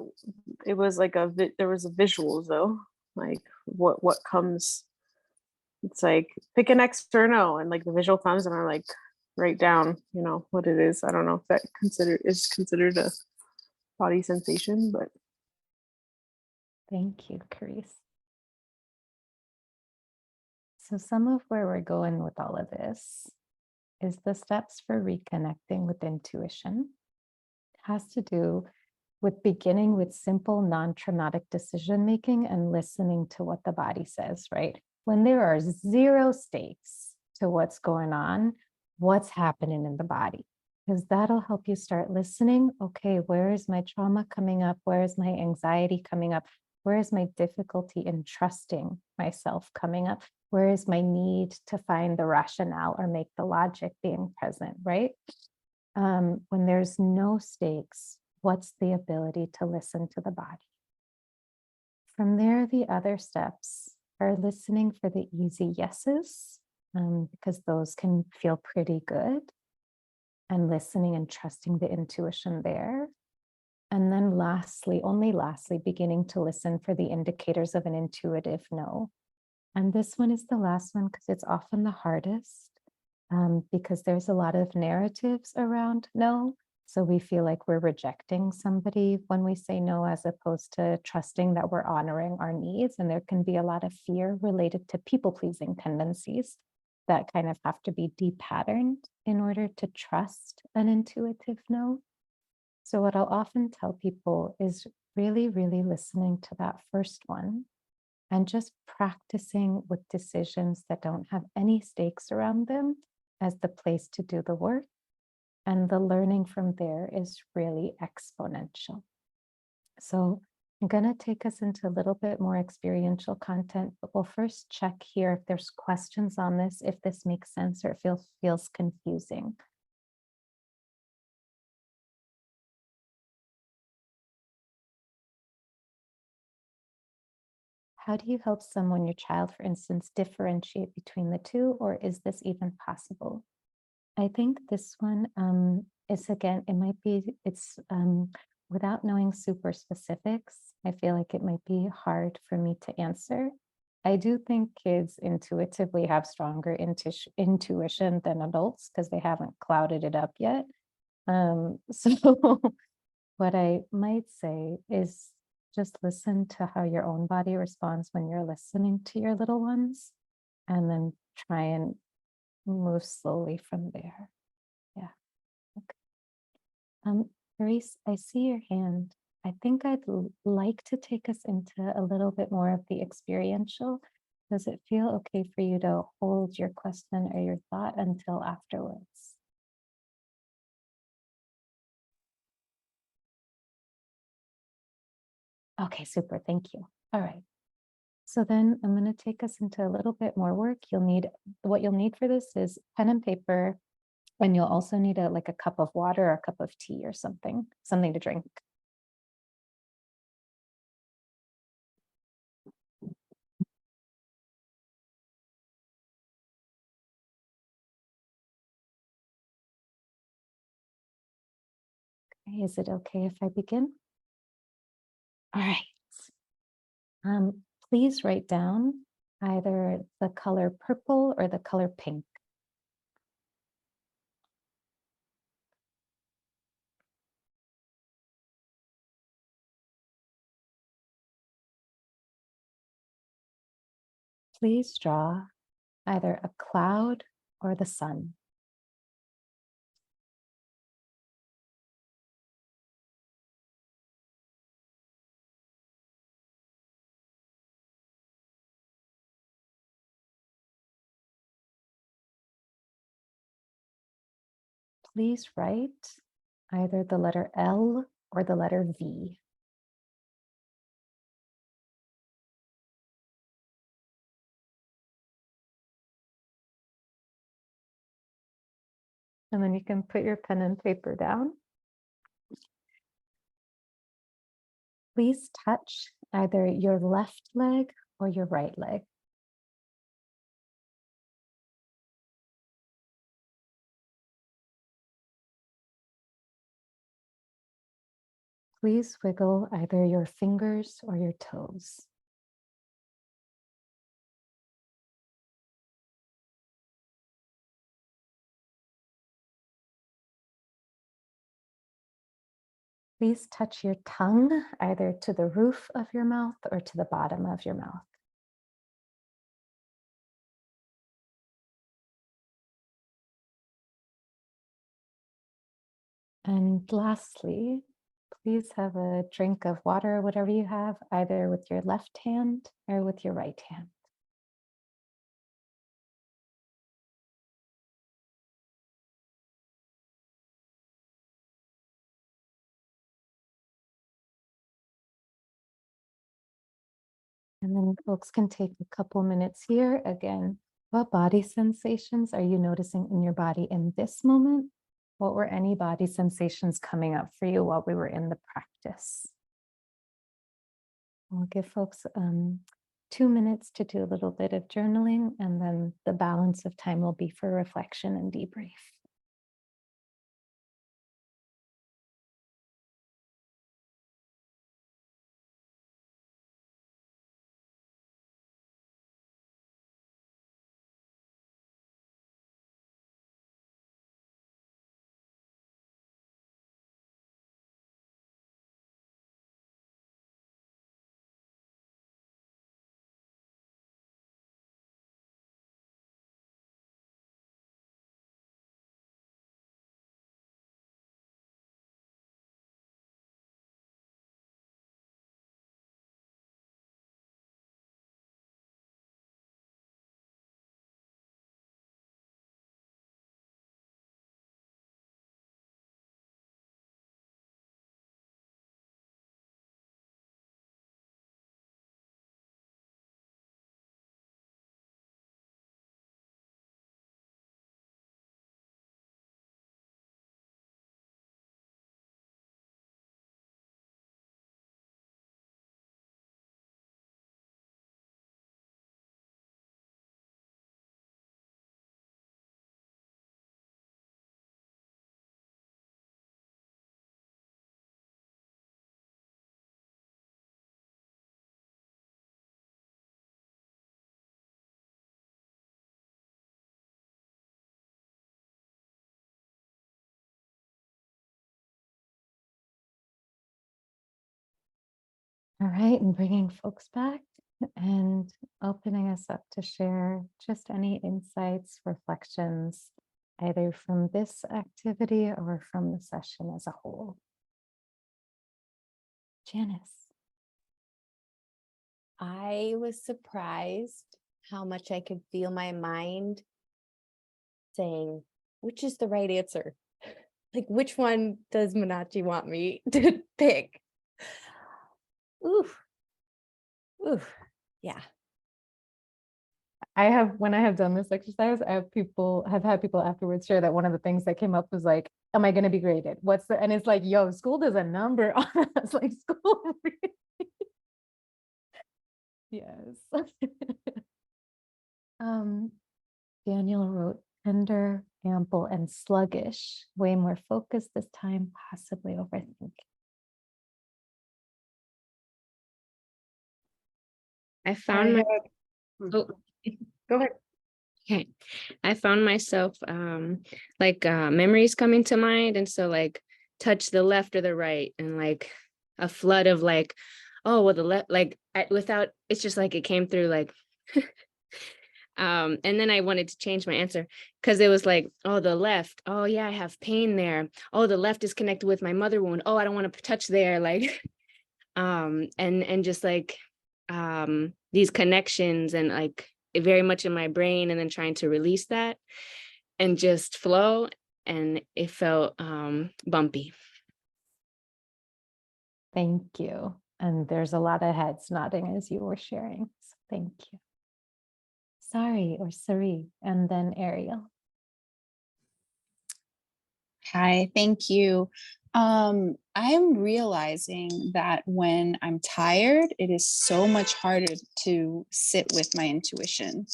it was like there was a visuals though, like what comes, it's like pick an X or no, and like the visual comes and I like write down, what it is. I don't know if that is considered a body sensation, but. Thank you, Carice. So some of where we're going with all of this is the steps for reconnecting with intuition. It has to do with beginning with simple non-traumatic decision-making and listening to what the body says, right? When there are zero stakes to what's going on, what's happening in the body, because that'll help you start listening. Okay, where is my trauma coming up? Where is my anxiety coming up? Where is my difficulty in trusting myself coming up? Where is my need to find the rationale or make the logic being present, right? When there's no stakes, what's the ability to listen to the body? From there, the other steps are listening for the easy yeses, because those can feel pretty good, and listening and trusting the intuition there. And then lastly, only lastly, beginning to listen for the indicators of an intuitive no. And this one is the last one because it's often the hardest, because there's a lot of narratives around no. So we feel like we're rejecting somebody when we say no, as opposed to trusting that we're honoring our needs. And there can be a lot of fear related to people-pleasing tendencies that kind of have to be depatterned in order to trust an intuitive no. So what I'll often tell people is really, really listening to that first one and just practicing with decisions that don't have any stakes around them as the place to do the work. And the learning from there is really exponential. So I'm going to take us into a little bit more experiential content, but we'll first check here if there's questions on this, if this makes sense or it feels confusing. How do you help someone, your child, for instance, differentiate between the two, or is this even possible? I think this one is, again, it's without knowing super specifics, I feel like it might be hard for me to answer. I do think kids intuitively have stronger intuition than adults because they haven't clouded it up yet. So what I might say is just listen to how your own body responds when you're listening to your little ones, and then try and move slowly from there. Yeah. Okay. Maurice, I see your hand. I think I'd like to take us into a little bit more of the experiential. Does it feel okay for you to hold your question or your thought until afterwards? Okay, super. Thank you. All right. So then I'm going to take us into a little bit more work. What you'll need for this is pen and paper, and you'll also need a cup of water or a cup of tea or something to drink. Okay, is it okay if I begin? All right. Please write down either the color purple or the color pink. Please draw either a cloud or the sun. please write either the letter L or the letter V. And then you can put your pen and paper down. Please touch either your left leg or your right leg. Please wiggle either your fingers or your toes. Please touch your tongue either to the roof of your mouth or to the bottom of your mouth. And lastly, please have a drink of water, whatever you have, either with your left hand or with your right hand. And then folks can take a couple minutes here. Again, what body sensations are you noticing in your body in this moment? What were any body sensations coming up for you while we were in the practice? We'll give folks 2 minutes to do a little bit of journaling, and then the balance of time will be for reflection and debrief. All right, and bringing folks back and opening us up to share just any insights, reflections, either from this activity or from the session as a whole. Janice. I was surprised how much I could feel my mind saying, which is the right answer? Like, which one does Minachi want me to pick? Oof. Oof. Yeah. When I have done this exercise, have had people afterwards share that one of the things that came up was like, am I going to be graded? And it's like, yo, school does a number on us, like school. Yes. Daniel wrote tender, ample, and sluggish, way more focused this time, possibly overthinking. I found my Oh, go ahead. okay. I found myself memories coming to mind, and so like touch the left or the right, and like a flood of like, oh well, the left, like without, it's just like it came through like and then I wanted to change my answer because it was like, oh, the left, oh yeah, I have pain there, oh the left is connected with my mother wound, oh I don't want to touch there, like and just like these connections, and like very much in my brain, and then trying to release that and just flow. and it felt bumpy. Thank you. And there's a lot of heads nodding as you were sharing. So thank you. Sorry, or Sari, and then Ariel. Hi, thank you. I'm realizing that when I'm tired, it is so much harder to sit with my intuition,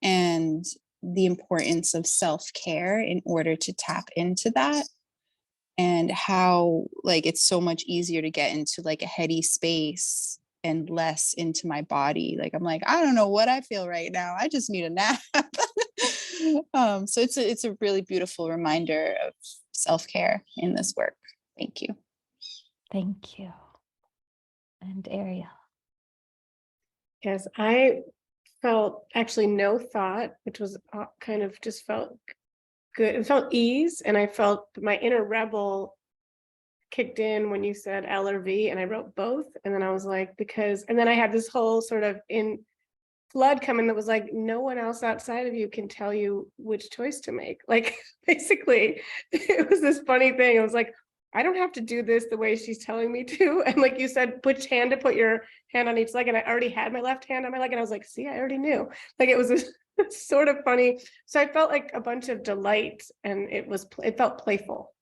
and the importance of self-care in order to tap into that, and how like it's so much easier to get into like a heady space and less into my body. Like I'm like, I don't know what I feel right now. I just need a nap. So it's a really beautiful reminder of self-care in this work. Thank you. Thank you. And Ariel. Yes, I felt actually no thought, which was kind of just felt good. It felt ease, and I felt my inner rebel kicked in when you said L or V, and I wrote both. And then I was like, and then I had this whole sort of flood coming that was like, no one else outside of you can tell you which choice to make. Like, basically, it was this funny thing. I was like, I don't have to do this the way she's telling me to. And like you said, put your hand on each leg. And I already had my left hand on my leg. And I was like, see, I already knew. Like, it was sort of funny. So I felt like a bunch of delight, and it felt playful.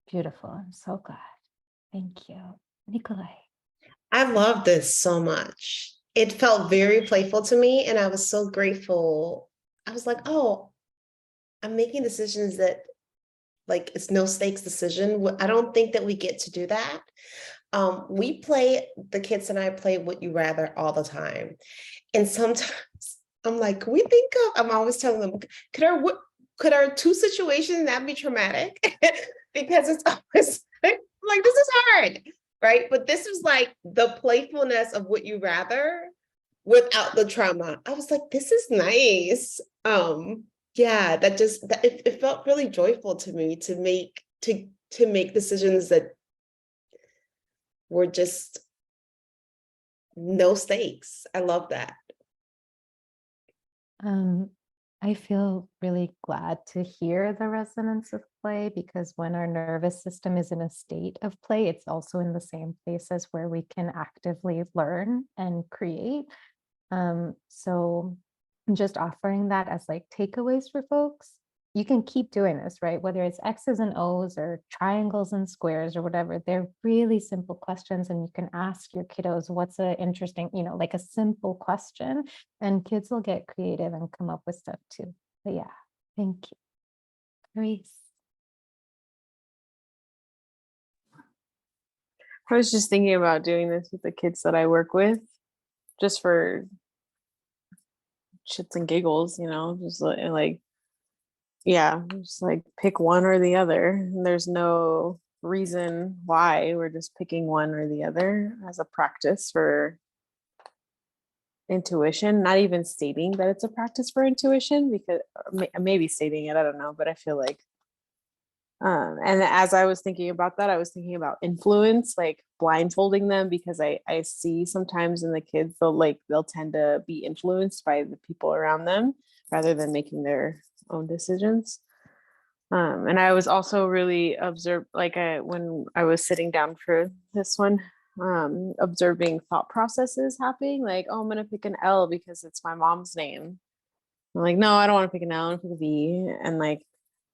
Beautiful. I'm so glad. Thank you. Nikolai. I love this so much. It felt very playful to me, and I was so grateful. I was like, oh, I'm making decisions that, like, it's no stakes decision. I don't think that we get to do that. The kids and I play Would You Rather all the time. And sometimes I'm like, I'm always telling them, could our two situations not be traumatic? Because it's always like, this is hard, right? But this was like the playfulness of Would You Rather without the trauma. I was like, this is nice. Yeah, it felt really joyful to me to make decisions that were just no stakes. I love that. I feel really glad to hear the resonance of play, because when our nervous system is in a state of play, it's also in the same places where we can actively learn and create. So just offering that as like takeaways for folks. You can keep doing this, right? Whether it's X's and O's or triangles and squares or whatever, they're really simple questions. And you can ask your kiddos, what's an interesting, like a simple question, and kids will get creative and come up with stuff too. But yeah, thank you. Grace. I was just thinking about doing this with the kids that I work with, just for shits and giggles, just like, yeah, just like pick one or the other. And there's no reason why, we're just picking one or the other as a practice for intuition, not even stating that it's a practice for intuition, because maybe stating it, I don't know, but I feel like and as I was thinking about that, I was thinking about influence, like blindfolding them, because I see sometimes in the kids, they'll tend to be influenced by the people around them rather than making their own decisions. And I was also really when I was sitting down for this one, observing thought processes happening, like, oh, I'm gonna pick an L because it's my mom's name. I'm like, no, I don't want to pick an L, I want to pick a V. And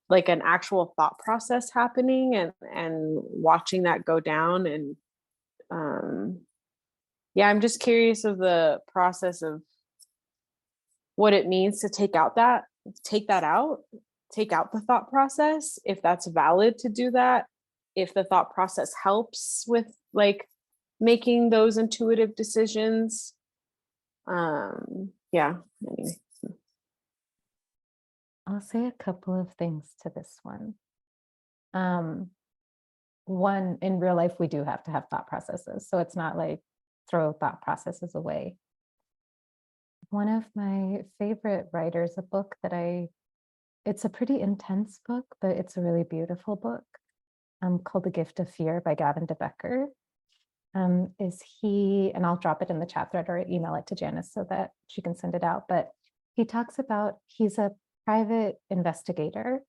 like an actual thought process happening, and watching that go down. And yeah, I'm just curious of the process of what it means to take out the thought process, if that's valid to do that, if the thought process helps with like making those intuitive decisions. Yeah, anyway. I'll say a couple of things to this one. One, in real life, we do have to have thought processes. So it's not like throw thought processes away. One of my favorite writers, a book that it's a pretty intense book, but it's a really beautiful book, called The Gift of Fear by Gavin de Becker. And I'll drop it in the chat thread or email it to Janice so that she can send it out. But he talks about, he's a private investigator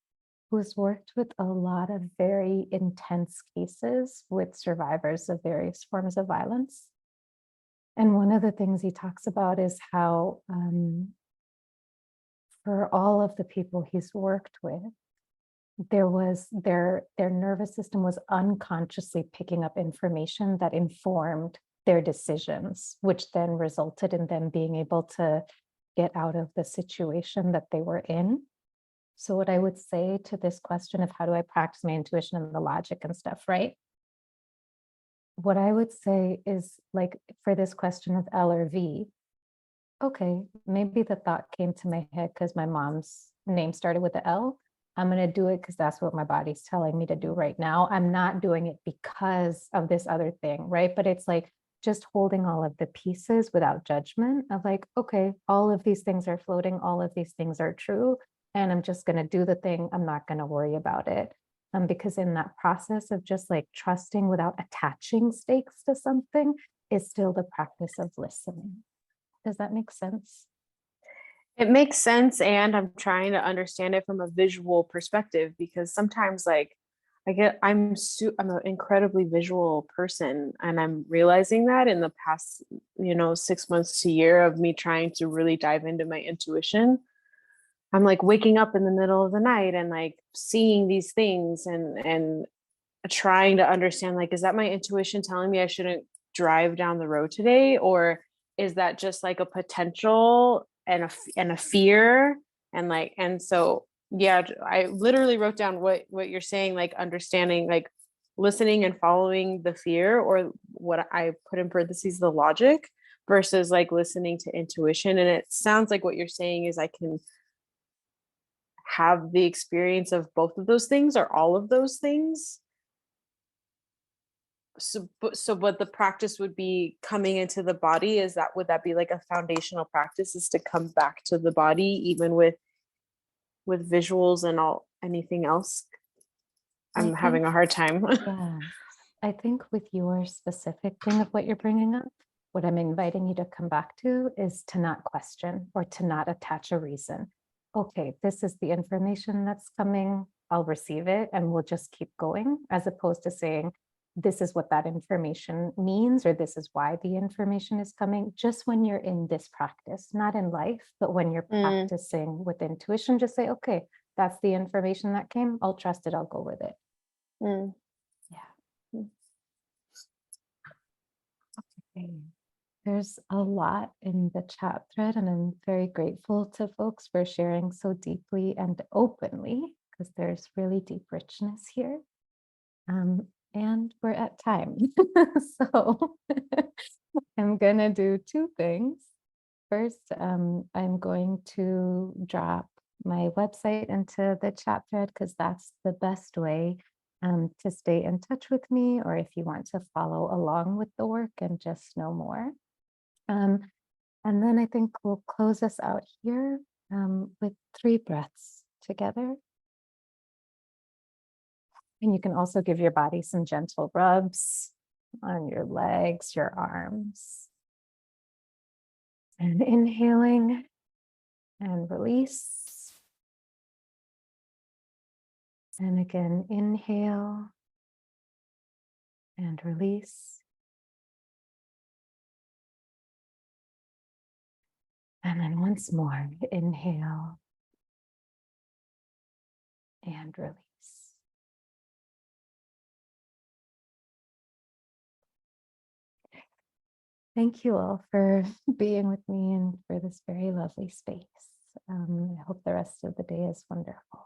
who's worked with a lot of very intense cases with survivors of various forms of violence. And one of the things he talks about is how for all of the people he's worked with, there was their nervous system was unconsciously picking up information that informed their decisions, which then resulted in them being able to get out of the situation that they were in. So what I would say to this question of how do I practice my intuition and the logic and stuff, right? What I would say is, like, for this question of L or V, okay, maybe the thought came to my head because my mom's name started with the L. I'm going to do it because that's what my body's telling me to do right now. I'm not doing it because of this other thing, right? But it's like just holding all of the pieces without judgment of like, okay, all of these things are floating, all of these things are true, and I'm just going to do the thing. I'm not going to worry about it. Because in that process of just like trusting without attaching stakes to something is still the practice of listening. Does that make sense? It makes sense, and I'm trying to understand it from a visual perspective, because sometimes like I'm an incredibly visual person, and I'm realizing that in the past 6 months to a year of me trying to really dive into my intuition. I'm like waking up in the middle of the night and like seeing these things and trying to understand, like, is that my intuition telling me I shouldn't drive down the road today, or is that just like a potential and a fear? And so yeah, I literally wrote down what you're saying, like understanding, like listening and following the fear, or what I put in parentheses, the logic, versus like listening to intuition. And it sounds like what you're saying is I can have the experience of both of those things or all of those things. So what the practice would be coming into the body, would that be like a foundational practice, is to come back to the body even with visuals and anything else? I'm having a hard time. Yeah, I think with your specific thing of what you're bringing up, what I'm inviting you to come back to is to not question or to not attach a reason. Okay, this is the information that's coming, I'll receive it and we'll just keep going, as opposed to saying, this is what that information means, or this is why the information is coming. Just when you're in this practice, not in life, but when you're practicing with intuition, just say, okay, that's the information that came, I'll trust it, I'll go with it. Yeah. Okay. There's a lot in the chat thread, and I'm very grateful to folks for sharing so deeply and openly, because there's really deep richness here. And we're at time. So I'm gonna do two things. First, I'm going to drop my website into the chat thread, because that's the best way to stay in touch with me, or if you want to follow along with the work and just know more. And then I think we'll close us out here with 3 breaths together. And you can also give your body some gentle rubs on your legs, your arms. And inhaling and release. And again, inhale and release. And then once more, inhale and release. Thank you all for being with me and for this very lovely space. I hope the rest of the day is wonderful.